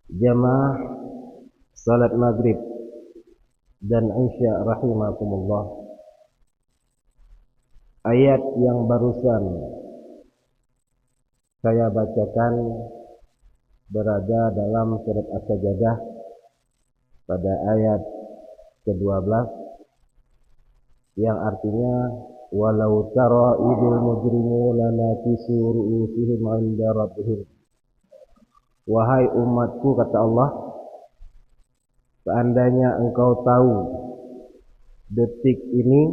Jamaah salat maghrib dan isya rahimakumullah. Ayat yang barusan saya bacakan berada dalam surat As-Sajdah pada ayat ke-12 yang artinya walau tara idul mujrimuna nakisu ru'usihim 'inda rabbihim. Wahai umatku, kata Allah, seandainya engkau tahu detik ini,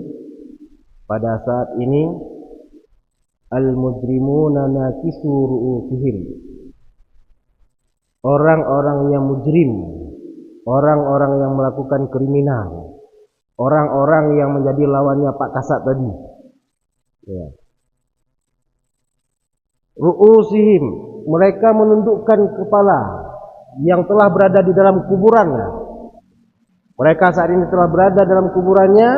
pada saat ini, al-mujrimuna nakisu ru'usihim, orang-orang yang mujrim, orang-orang yang melakukan kriminal, orang-orang yang menjadi lawannya Pak Kasat tadi, ya. Ru'usihim, mereka menundukkan kepala yang telah berada di dalam kuburannya. Mereka saat ini telah berada dalam kuburannya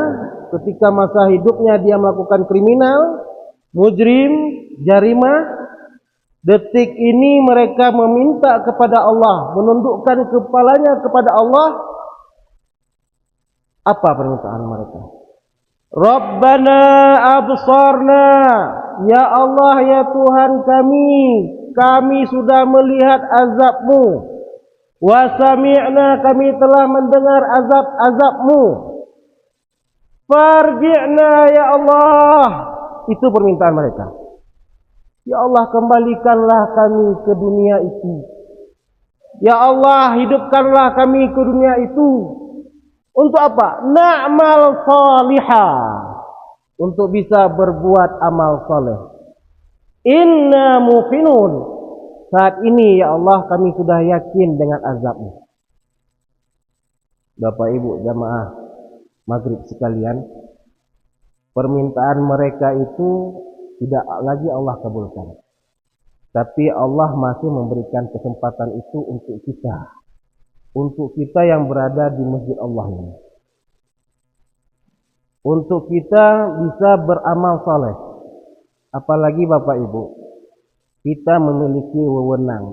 ketika masa hidupnya dia melakukan kriminal, mujrim, jarimah. Detik ini mereka meminta kepada Allah, menundukkan kepalanya kepada Allah. Apa permintaan mereka? Rabbana absarna, ya Allah, ya Tuhan kami sudah melihat azab-Mu. Wa sami'na, kami telah mendengar azab-azab-Mu. Farji'na ya Allah. Itu permintaan mereka. Ya Allah, kembalikanlah kami ke dunia itu. Ya Allah, hidupkanlah kami ke dunia itu. Untuk apa? Na'mal salihah. Untuk bisa berbuat amal soleh. Inna muqinun. Saat ini ya Allah, kami sudah yakin dengan azab-Mu. Bapak Ibu jamaah maghrib sekalian, permintaan mereka itu tidak lagi Allah kabulkan. Tapi Allah masih memberikan kesempatan itu untuk kita. Untuk kita yang berada di masjid Allah ini. Untuk kita bisa beramal saleh. Apalagi Bapak Ibu, kita memiliki wewenang.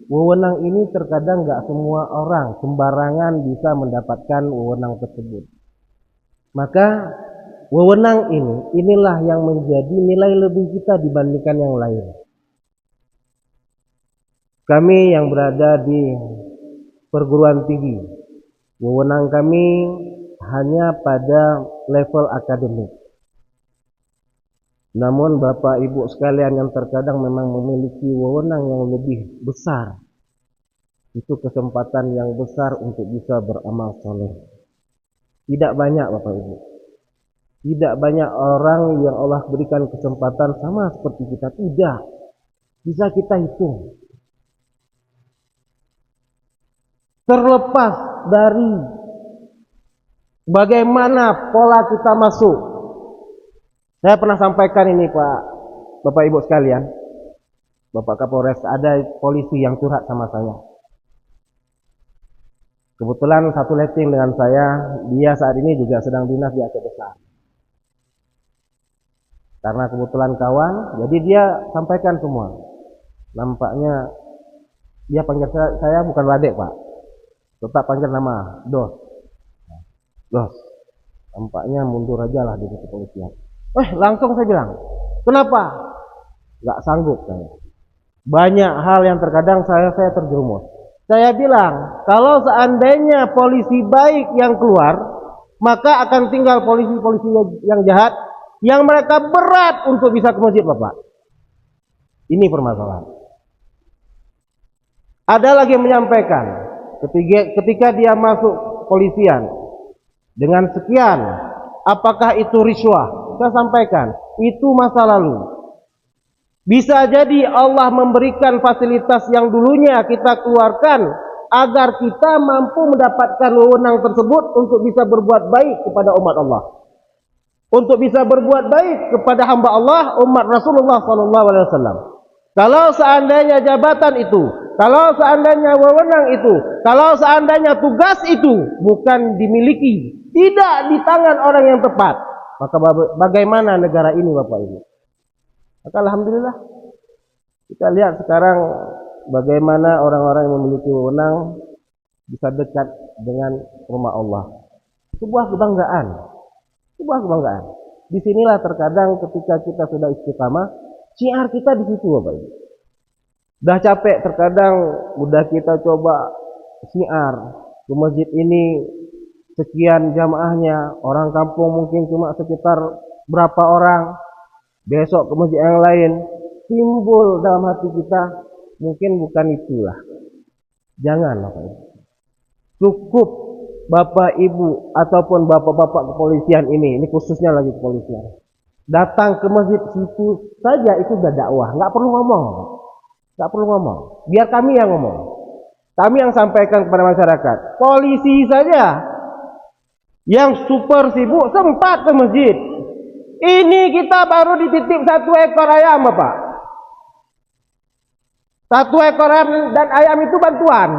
Wewenang ini terkadang gak semua orang sembarangan bisa mendapatkan wewenang tersebut. Maka wewenang inilah yang menjadi nilai lebih kita dibandingkan yang lain. Kami yang berada di perguruan tinggi, wewenang kami hanya pada level akademik. Namun Bapak Ibu sekalian yang terkadang memang memiliki wewenang yang lebih besar, itu kesempatan yang besar untuk bisa beramal soleh. Tidak banyak Bapak Ibu, tidak banyak orang yang Allah berikan kesempatan sama seperti kita. Tidak bisa kita hitung. Terlepas dari bagaimana pola kita masuk. Saya pernah sampaikan ini Bapak Ibu sekalian, Bapak Kapolres, ada polisi yang curhat sama saya. Kebetulan satu letting dengan saya, dia saat ini juga sedang dinas di Aceh Besar. Karena kebetulan kawan, jadi dia sampaikan semua. Nampaknya dia panggil saya bukan Wadek Pak, tetap panggil nama Dos. Dos, tampaknya mundur aja lah di kepolisian. Langsung saya bilang, kenapa? Gak sanggup saya. Banyak hal yang terkadang saya terjerumus. Saya bilang, kalau seandainya polisi baik yang keluar, maka akan tinggal polisi-polisi yang jahat, yang mereka berat untuk bisa ke masjid Bapak. Ini permasalahan. Ada lagi yang menyampaikan, ketika dia masuk polisian, dengan sekian, apakah itu riswah? Saya sampaikan, itu masa lalu. Bisa jadi Allah memberikan fasilitas yang dulunya kita keluarkan agar kita mampu mendapatkan wewenang tersebut untuk bisa berbuat baik kepada umat Allah. Untuk bisa berbuat baik kepada hamba Allah, umat Rasulullah SAW. Kalau seandainya jabatan itu, kalau seandainya wewenang itu, kalau seandainya tugas itu bukan dimiliki, tidak di tangan orang yang tepat, maka bagaimana negara ini Bapak Ibu? Maka alhamdulillah kita lihat sekarang bagaimana orang-orang yang memiliki wewenang bisa dekat dengan rumah Allah. Sebuah kebanggaan. Sebuah kebanggaan. Disinilah terkadang ketika kita sudah istiqamah, syiar kita di situ, Bapak Ibu. Dah capek terkadang udah kita coba syiar ke masjid ini sekian jamaahnya, orang kampung mungkin cuma sekitar berapa orang. Besok ke masjid yang lain, timbul dalam hati kita mungkin bukan itulah. Jangan, Bapak Ibu. Cukup Bapak Ibu ataupun bapak-bapak kepolisian ini khususnya lagi kepolisian, datang ke masjid situ saja itu sudah dakwah, nggak perlu ngomong, biar kami yang ngomong, kami yang sampaikan kepada masyarakat. Polisi saja yang super sibuk sempat ke masjid. Ini kita baru dititip 1 ekor ayam, Bapak. 1 ekor ayam, dan ayam itu bantuan,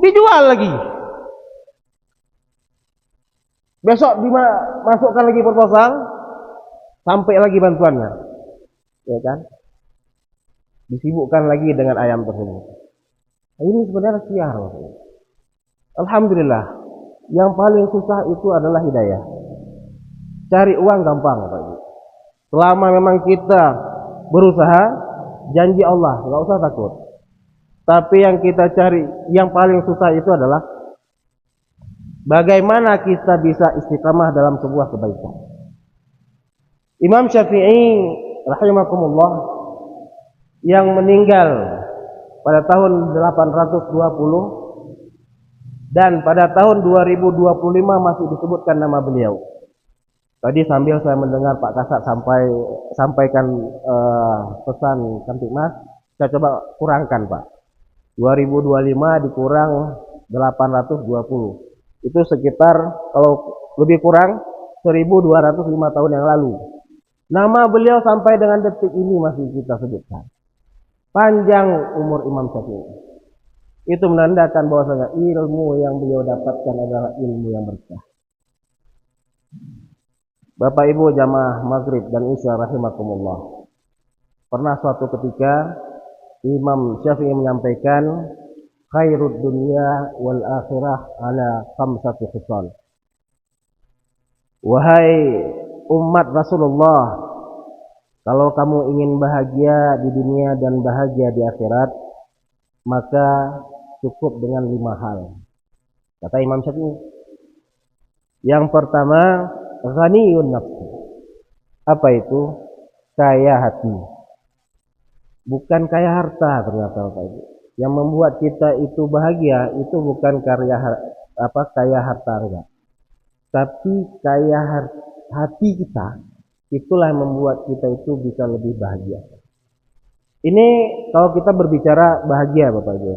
dijual lagi. Besok dimasukkan lagi proposal, sampai lagi bantuannya, ya kan? Disibukkan lagi dengan ayam tersebut. Ini sebenarnya siar. Alhamdulillah, yang paling susah itu adalah hidayah. Cari uang gampang, Bapak Ibu. Selama memang kita berusaha, janji Allah, nggak usah takut. Tapi yang kita cari, yang paling susah itu adalah bagaimana kita bisa istiqamah dalam sebuah kebaikan. Imam Syafi'i rahimakumullah yang meninggal pada tahun 820 dan pada tahun 2025 masih disebutkan nama beliau. Tadi sambil saya mendengar Pak Kasat sampaikan pesan Kamtibmas, saya coba kurangkan, Pak. 2025 dikurang 820. Itu sekitar kalau lebih kurang 1205 tahun yang lalu. Nama beliau sampai dengan detik ini masih kita sebutkan. Panjang umur Imam Syafi'i. Itu menandakan bahwasanya ilmu yang beliau dapatkan adalah ilmu yang berkah. Bapak Ibu jamaah maghrib dan isya rahimakumullah. Pernah suatu ketika Imam Syafi'i menyampaikan, khairud dunya wal akhirah ala khamsati khisal. Wahai umat Rasulullah, kalau kamu ingin bahagia di dunia dan bahagia di akhirat, maka cukup dengan 5 hal. Kata Imam Syafi'i. Yang pertama, ghaniyun nafsi. Apa itu? Kaya hati. Bukan kaya harta ternyata, Bapak Ibu. Yang membuat kita itu bahagia itu bukan kaya harta enggak. Tapi kaya hati kita, itulah yang membuat kita itu bisa lebih bahagia. Ini kalau kita berbicara bahagia, Bapak Ibu.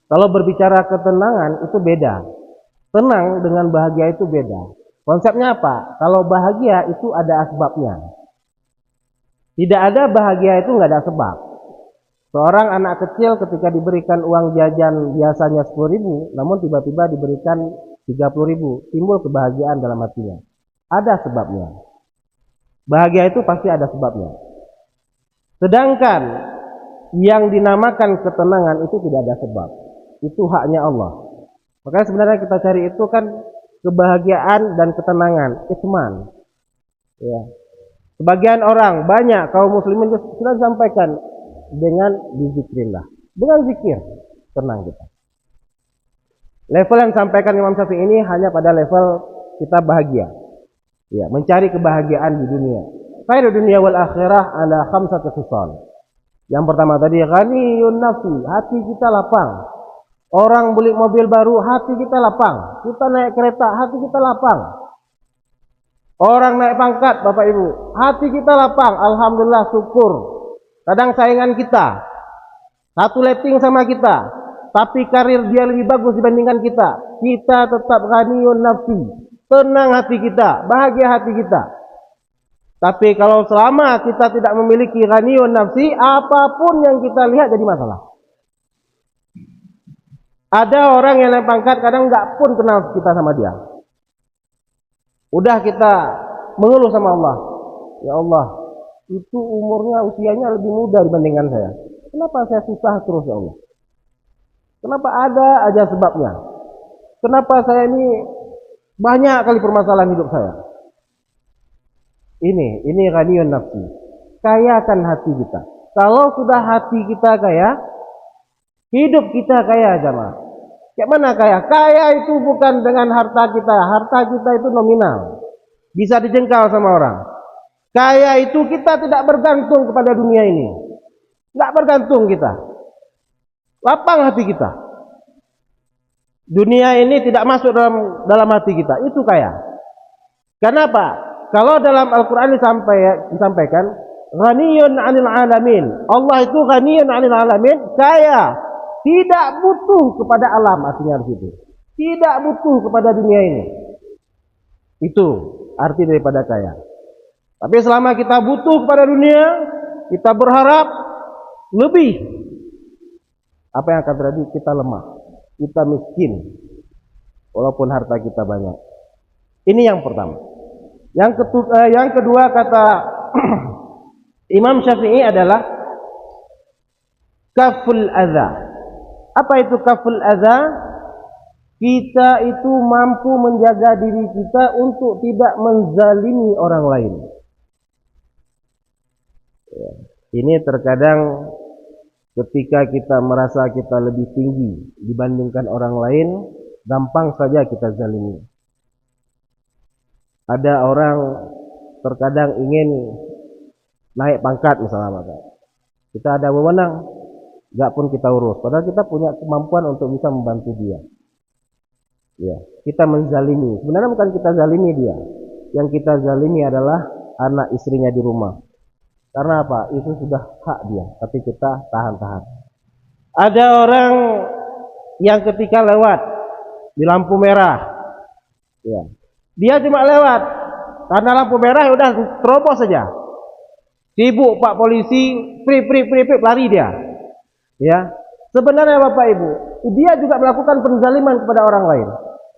Kalau berbicara ketenangan itu beda. Tenang dengan bahagia itu beda. Konsepnya apa? Kalau bahagia itu ada asbabnya. Tidak ada bahagia itu nggak ada sebab. Seorang anak kecil ketika diberikan uang jajan biasanya 10.000, namun tiba-tiba diberikan 30.000, timbul kebahagiaan dalam hatinya. Ada sebabnya. Bahagia itu pasti ada sebabnya. Sedangkan yang dinamakan ketenangan itu tidak ada sebab. Itu haknya Allah. Makanya sebenarnya kita cari itu kan kebahagiaan dan ketenangan, itman. Ya. Sebagian orang, banyak kaum muslimin sudah disampaikan dengan bizikrillah. Dengan zikir, tenang kita. Level yang disampaikan Imam Syafi'i ini hanya pada level kita bahagia. Ya, mencari kebahagiaan di dunia. Khairud dunya wal akhirah ala khamsati khisal. Yang pertama tadi ghaniyun nafsi, hati kita lapang. Orang beli mobil baru, hati kita lapang. Kita naik kereta, hati kita lapang. Orang naik pangkat, Bapak Ibu, hati kita lapang. Alhamdulillah, syukur. Kadang saingan kita, satu letting sama kita, tapi karir dia lebih bagus dibandingkan kita. Kita tetap ghaniyun nafsi. Tenang hati kita, bahagia hati kita. Tapi kalau selama kita tidak memiliki ghaniyun nafsi, apapun yang kita lihat jadi masalah. Ada orang yang naik pangkat kadang nggak pun kenal kita sama dia. Udah kita mengeluh sama Allah. Ya Allah, itu umurnya usianya lebih muda dibandingkan saya. Kenapa saya susah terus ya Allah? Kenapa ada aja sebabnya? Kenapa saya ini banyak kali permasalahan hidup saya? Ini ghaniyun nafsi. Kayakan hati kita. Kalau sudah hati kita kaya, hidup kita kaya jamaah. Kayak mana kaya? Kaya itu bukan dengan harta kita. Harta kita itu nominal. Bisa dijengkal sama orang. Kaya itu kita tidak bergantung kepada dunia ini. Tidak bergantung kita. Lapang hati kita. Dunia ini tidak masuk dalam hati kita. Itu kaya. Kenapa? Kalau dalam Al-Quran disampaikan, ghaniyun 'anil alamin. Allah itu ghaniyun 'anil alamin, kaya. Tidak butuh kepada alam, artinya di situ. Tidak butuh kepada dunia ini. Itu arti daripada kaya. Tapi selama kita butuh kepada dunia, kita berharap lebih. Apa yang akan terjadi? Kita lemah, kita miskin, walaupun harta kita banyak. Ini yang pertama. Yang kedua kata Imam Syafi'i adalah kaful adza. Apa itu kaful adza? Kita itu mampu menjaga diri kita untuk tidak menzalimi orang lain. Ini terkadang ketika kita merasa kita lebih tinggi dibandingkan orang lain, gampang saja kita zalimi. Ada orang terkadang ingin naik pangkat misalnya, kita ada wewenang, enggak pun kita urus. Padahal kita punya kemampuan untuk bisa membantu dia. Ya, kita menzalimi. Sebenarnya bukan kita zalimi dia. Yang kita zalimi adalah anak istrinya di rumah. Karena apa? Itu sudah hak dia, tapi kita tahan-tahan. Ada orang yang ketika lewat di lampu merah, ya, dia cuma lewat karena lampu merah ya udah terobos saja. Sibuk Pak polisi, prip lari dia. Ya. Sebenarnya Bapak Ibu, dia juga melakukan penzaliman kepada orang lain.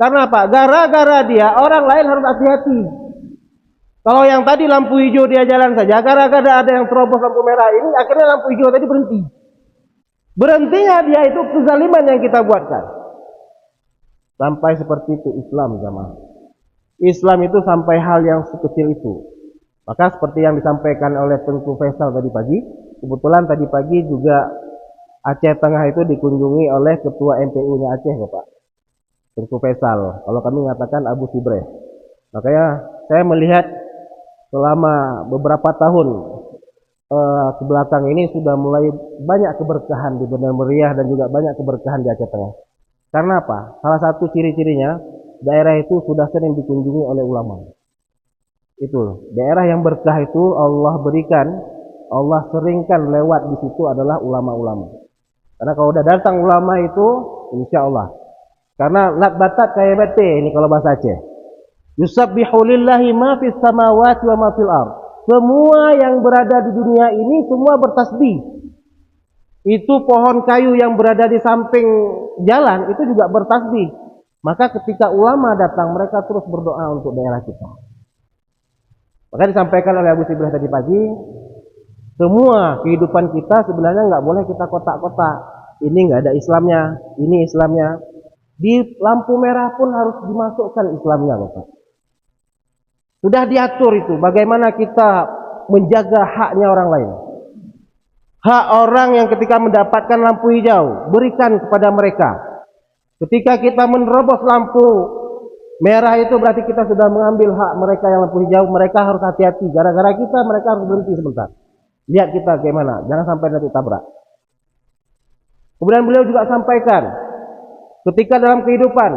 Karena apa? Gara-gara dia, orang lain harus hati-hati. Kalau yang tadi lampu hijau dia jalan saja, gara-gara ada yang terobos lampu merah ini, akhirnya lampu hijau tadi berhenti. Berhentinya dia itu kezaliman yang kita buatkan. Sampai seperti itu Islam jamaah. Islam itu sampai hal yang sekecil itu. Maka seperti yang disampaikan oleh Tengku Faisal tadi pagi, kebetulan tadi pagi juga Aceh Tengah itu dikunjungi oleh Ketua MPU-nya Aceh, Bapak Tengku Faisal. Kalau kami mengatakan Abu Sibreh. Makanya saya melihat selama beberapa tahun ke belakang ini sudah mulai banyak keberkahan di Banda Meriah dan juga banyak keberkahan di Aceh Tengah. Karena apa? Salah satu ciri-cirinya daerah itu sudah sering dikunjungi oleh ulama. Itu daerah yang berkah itu Allah berikan, Allah seringkan lewat di situ adalah ulama-ulama. Karena kalau udah datang ulama itu, insya Allah. Karena lat batat kayak bete ini kalau bahasa Aceh. Yusabbihu lillahi ma fis samawati wa ma fil ard. Semua yang berada di dunia ini semua bertasbih. Itu pohon kayu yang berada di samping jalan itu juga bertasbih. Maka ketika ulama datang, mereka terus berdoa untuk daerah kita. Maka disampaikan oleh Abu Sibrah tadi pagi, semua kehidupan kita sebenarnya nggak boleh kita kotak-kotak. Ini nggak ada Islamnya, ini Islamnya. Di lampu merah pun harus dimasukkan Islamnya, Bapak. Sudah diatur itu, bagaimana kita menjaga haknya orang lain. Hak orang yang ketika mendapatkan lampu hijau, berikan kepada mereka. Ketika kita menerobos lampu merah itu berarti kita sudah mengambil hak mereka yang lampu hijau. Mereka harus hati-hati. Gara-gara kita mereka harus berhenti sebentar. Lihat kita bagaimana. Jangan sampai nanti tabrak. Kemudian beliau juga sampaikan. Ketika dalam kehidupan.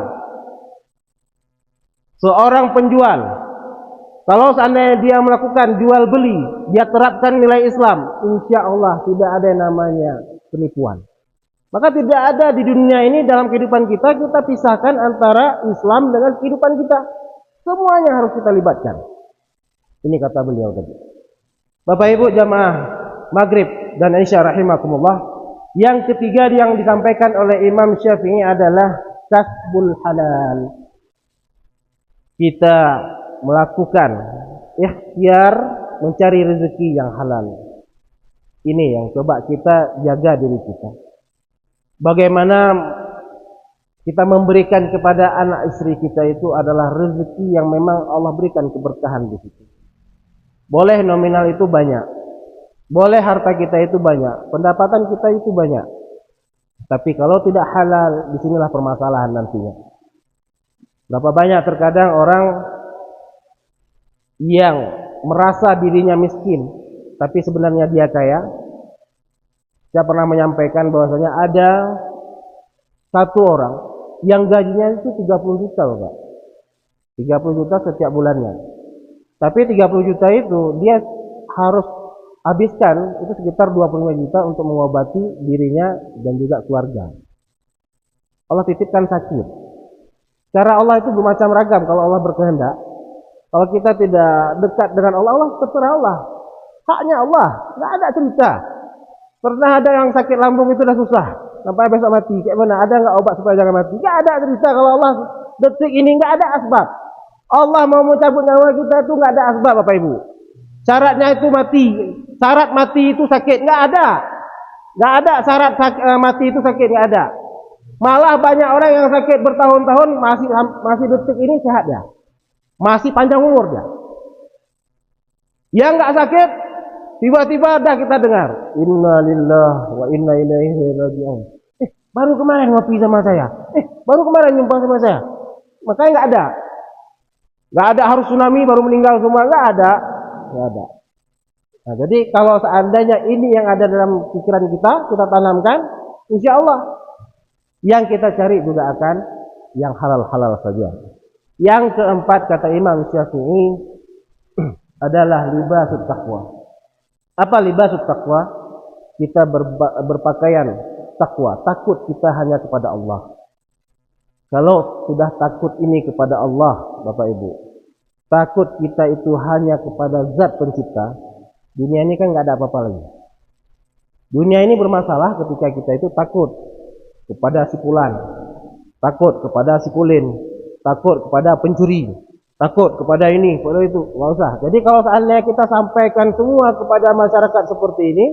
Seorang penjual. Kalau seandainya dia melakukan jual beli. Dia terapkan nilai Islam. Insya Allah tidak ada yang namanya penipuan. Maka tidak ada di dunia ini dalam kehidupan kita pisahkan antara Islam dengan kehidupan kita. Semuanya harus kita libatkan. Ini kata beliau tadi. Bapak Ibu jamaah Maghrib dan Isya rahimakumullah. Yang ketiga yang disampaikan oleh Imam Syafi'i adalah kasbul halal. Kita melakukan ikhtiar mencari rezeki yang halal. Ini yang coba kita jaga diri kita. Bagaimana kita memberikan kepada anak istri kita itu adalah rezeki yang memang Allah berikan keberkahan di situ. Boleh nominal itu banyak, boleh harta kita itu banyak, pendapatan kita itu banyak. Tapi kalau tidak halal, disinilah permasalahan nantinya. Berapa banyak terkadang orang yang merasa dirinya miskin, tapi sebenarnya dia kaya. Saya pernah menyampaikan bahwasanya ada satu orang yang gajinya itu 30 juta, Bapak. 30 juta setiap bulannya. Tapi 30 juta itu dia harus habiskan itu sekitar 25 juta untuk mengobati dirinya dan juga keluarga. Allah titipkan sakit. Cara Allah itu bermacam ragam kalau Allah berkehendak. Kalau kita tidak dekat dengan Allah, Allah terserah Allah. Haknya Allah, nggak ada cerita. Pernah ada yang sakit lambung itu udah susah, sampai besok mati. Kayak mana? Ada nggak obat supaya jangan mati? Nggak ada cerita kalau Allah detik ini nggak ada asbab. Allah mau mencabut nyawa kita itu nggak ada asbab, Bapak Ibu. Syaratnya itu mati. Syarat mati itu sakit nggak ada. Nggak ada syarat mati itu sakit nggak ada. Malah banyak orang yang sakit bertahun-tahun masih detik ini sehat ya. Masih panjang umur dia. Yang nggak sakit, tiba-tiba dah kita dengar, Inna lillahi wa inna ilaihi raji'un. Baru kemarin ngopi sama saya. Baru kemarin nyumpah sama saya. Makanya nggak ada. Nggak ada harus tsunami baru meninggal semua, nggak ada. Nggak ada. Nah, jadi kalau seandainya ini yang ada dalam pikiran kita tanamkan, insya Allah yang kita cari juga akan yang halal-halal saja. Yang keempat kata Imam Syafi'i adalah libasut taqwa. Apa libasut taqwa? Kita berpakaian takwa, takut kita hanya kepada Allah. Kalau sudah takut ini kepada Allah, Bapak Ibu, takut kita itu hanya kepada Zat Pencipta, dunia ini kan nggak ada apa-apa lagi. Dunia ini bermasalah ketika kita itu takut kepada si fulan, takut kepada si kulin, takut kepada pencuri, takut kepada ini, kepada itu, nggak usah. Jadi kalau seandainya kita sampaikan semua kepada masyarakat seperti ini,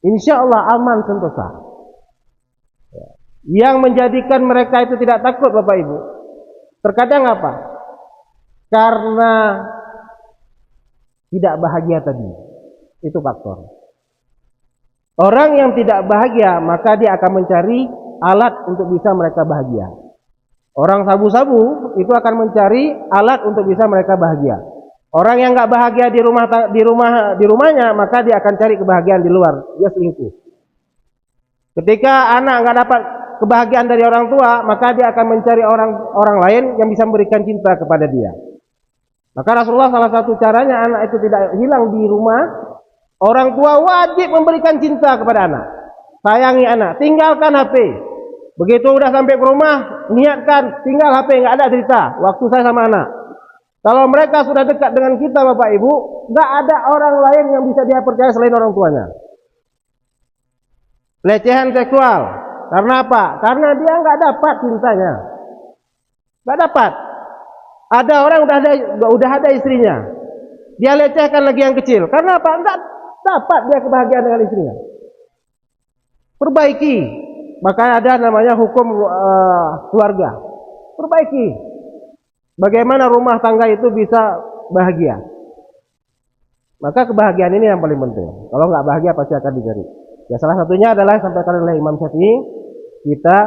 insya Allah aman sentosa. Yang menjadikan mereka itu tidak takut, Bapak Ibu, terkadang apa? Karena tidak bahagia tadi. Itu faktor. Orang yang tidak bahagia, maka dia akan mencari alat untuk bisa mereka bahagia. Orang sabu-sabu itu akan mencari alat untuk bisa mereka bahagia. Orang yang nggak bahagia di rumahnya, maka dia akan cari kebahagiaan di luar. Dia selingkuh. Ketika anak nggak dapat kebahagiaan dari orang tua, maka dia akan mencari orang lain yang bisa memberikan cinta kepada dia. Maka Rasulullah salah satu caranya anak itu tidak hilang di rumah, orang tua wajib memberikan cinta kepada anak. Sayangi anak, tinggalkan HP. Begitu udah sampai ke rumah, niatkan tinggal HP, nggak ada cerita. Waktu saya sama anak. Kalau mereka sudah dekat dengan kita, Bapak Ibu, nggak ada orang lain yang bisa dia percaya selain orang tuanya. Pelecehan seksual, karena apa? Karena dia nggak dapat cintanya, nggak dapat. Ada orang udah ada istrinya, dia lecehkan lagi yang kecil. Karena apa? Nggak dapat dia kebahagiaan dengan istrinya. Perbaiki. Maka ada namanya hukum keluarga. Perbaiki. Bagaimana rumah tangga itu bisa bahagia. Maka kebahagiaan ini yang paling penting. Kalau nggak bahagia pasti akan dicari. Ya salah satunya adalah sampaikan oleh Imam Syafi'i, kita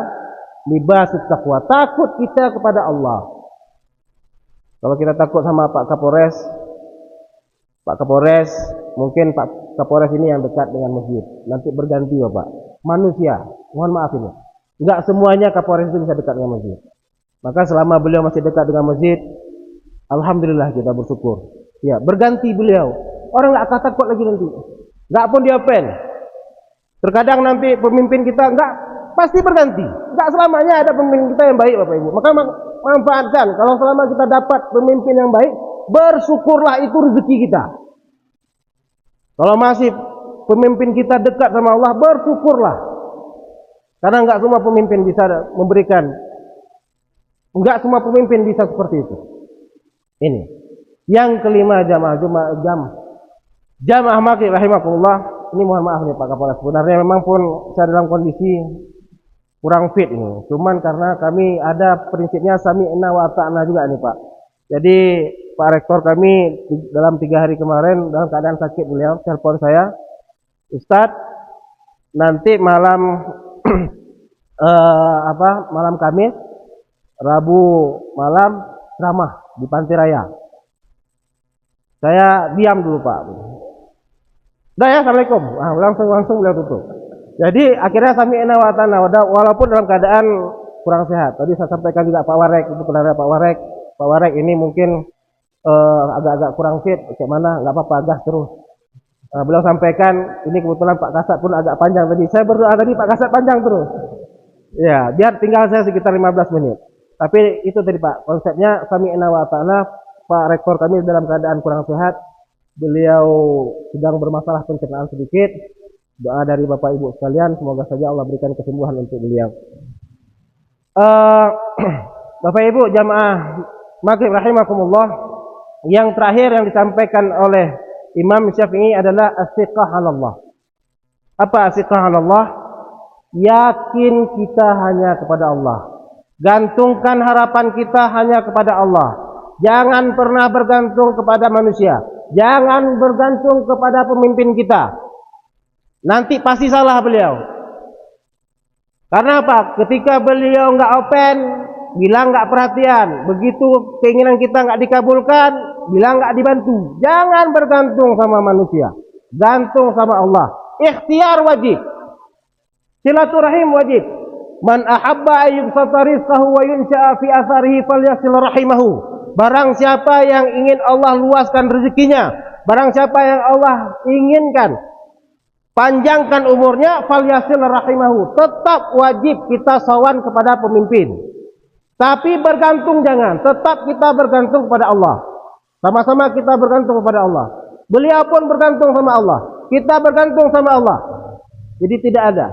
libasut taqwa, takut kita kepada Allah. Kalau kita takut sama Pak Kapolres, mungkin Pak Kapolres ini yang dekat dengan masjid. Nanti berganti Bapak. Manusia, mohon maaf ini. Enggak semuanya Kapolres itu bisa dekat dengan masjid. Maka selama beliau masih dekat dengan masjid, alhamdulillah kita bersyukur. Ya, berganti beliau. Orang enggak akan takut lagi nanti. Enggak pun dia pen. Terkadang nanti pemimpin kita enggak pasti berganti. Enggak selamanya ada pemimpin kita yang baik, Bapak Ibu. Maka manfaatkan. Kalau selama kita dapat pemimpin yang baik, bersyukurlah, itu rezeki kita. Kalau masih pemimpin kita dekat sama Allah, bersyukurlah. Karena enggak semua pemimpin bisa memberikan, enggak semua pemimpin bisa seperti itu. Ini. Yang kelima, jam. Jamaah maghrib rahimakumullah, ini mohon maaf nih Pak Kapolres. Sebenarnya memang pun saya dalam kondisi kurang fit ini. Cuman karena kami ada prinsipnya sami'na wa ta'na juga nih Pak. Jadi Pak Rektor kami dalam 3 hari kemarin dalam keadaan sakit, beliau telepon saya, Ustadz, nanti malam malam Kamis, Rabu malam ceramah di Pantai Raya. Saya diam dulu Pak. Udah ya, assalamualaikum. Langsung beliau tutup. Jadi akhirnya sami'na wa ta'na, walaupun dalam keadaan kurang sehat. Tadi saya sampaikan juga Pak Warek, itu benar Pak Warek. Pak Warek ini mungkin agak-agak kurang fit, kayak mana? Nggak apa-apa, gas terus. Beliau sampaikan, ini kebetulan Pak Kasat pun agak panjang tadi. Saya berdoa tadi Pak Kasat panjang terus. Ya, biar tinggal saya sekitar 15 menit. Tapi itu tadi Pak, konsepnya sami'na wa ta'na. Pak Rektor kami dalam keadaan kurang sehat. Beliau sedang bermasalah pencernaan sedikit. Doa dari Bapak Ibu sekalian, semoga saja Allah berikan kesembuhan untuk beliau. Bapak Ibu jamaah maghrib rahimakumullah, yang terakhir yang disampaikan oleh Imam Syafi'i adalah as-siqah 'ala Allah. Apa as-siqah 'ala Allah? Yakin kita hanya kepada Allah. Gantungkan harapan kita hanya kepada Allah. Jangan pernah bergantung kepada manusia. Jangan bergantung kepada pemimpin kita. Nanti pasti salah beliau. Karena apa? Ketika beliau nggak open, bilang nggak perhatian. Begitu keinginan kita nggak dikabulkan, bilang nggak dibantu. Jangan bergantung sama manusia. Gantung sama Allah. Ikhtiar wajib. Silaturahim wajib. Man ahabba ayyubsata rizqahu wa yunsha'a fi atharihi falyasil rahimahu. Barang siapa yang ingin Allah luaskan rezekinya, barang siapa yang Allah inginkan panjangkan umurnya, falyasil rahimahu. Tetap wajib kita sawan kepada pemimpin. Tapi bergantung jangan, tetap kita bergantung kepada Allah. Sama-sama kita bergantung kepada Allah. Beliau pun bergantung sama Allah. Kita bergantung sama Allah. Jadi tidak ada.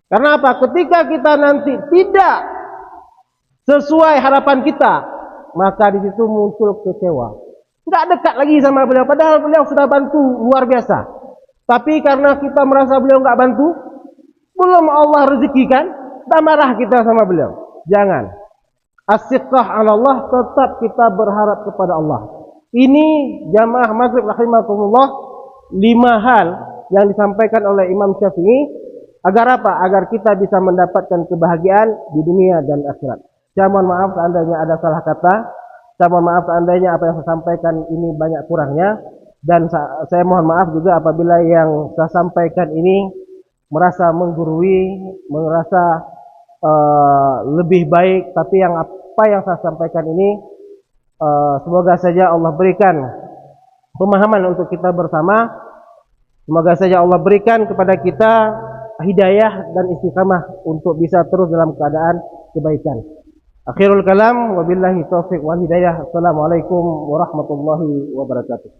Karena apa? Ketika kita nanti tidak sesuai harapan kita, maka di situ muncul kecewa. Tidak dekat lagi sama beliau, padahal beliau sudah bantu luar biasa. Tapi karena kita merasa beliau nggak bantu, belum Allah rezekikan, kita marah kita sama beliau. Jangan. As-siqah 'ala Allah, tetap kita berharap kepada Allah. Ini jamaah maghrib rahimakumullah, 5 hal yang disampaikan oleh Imam Syafi'i. Agar apa? Agar kita bisa mendapatkan kebahagiaan di dunia dan akhirat. Saya mohon maaf seandainya ada salah kata. Saya mohon maaf seandainya apa yang saya sampaikan ini banyak kurangnya. Dan saya mohon maaf juga apabila yang saya sampaikan ini merasa menggurui, merasa lebih baik. Tapi yang apa yang saya sampaikan ini semoga saja Allah berikan pemahaman untuk kita bersama. Semoga saja Allah berikan kepada kita hidayah dan istiqamah untuk bisa terus dalam keadaan kebaikan. Akhirul kalam, wabillahi taufiq wal hidayah. Assalamualaikum warahmatullahi wabarakatuh.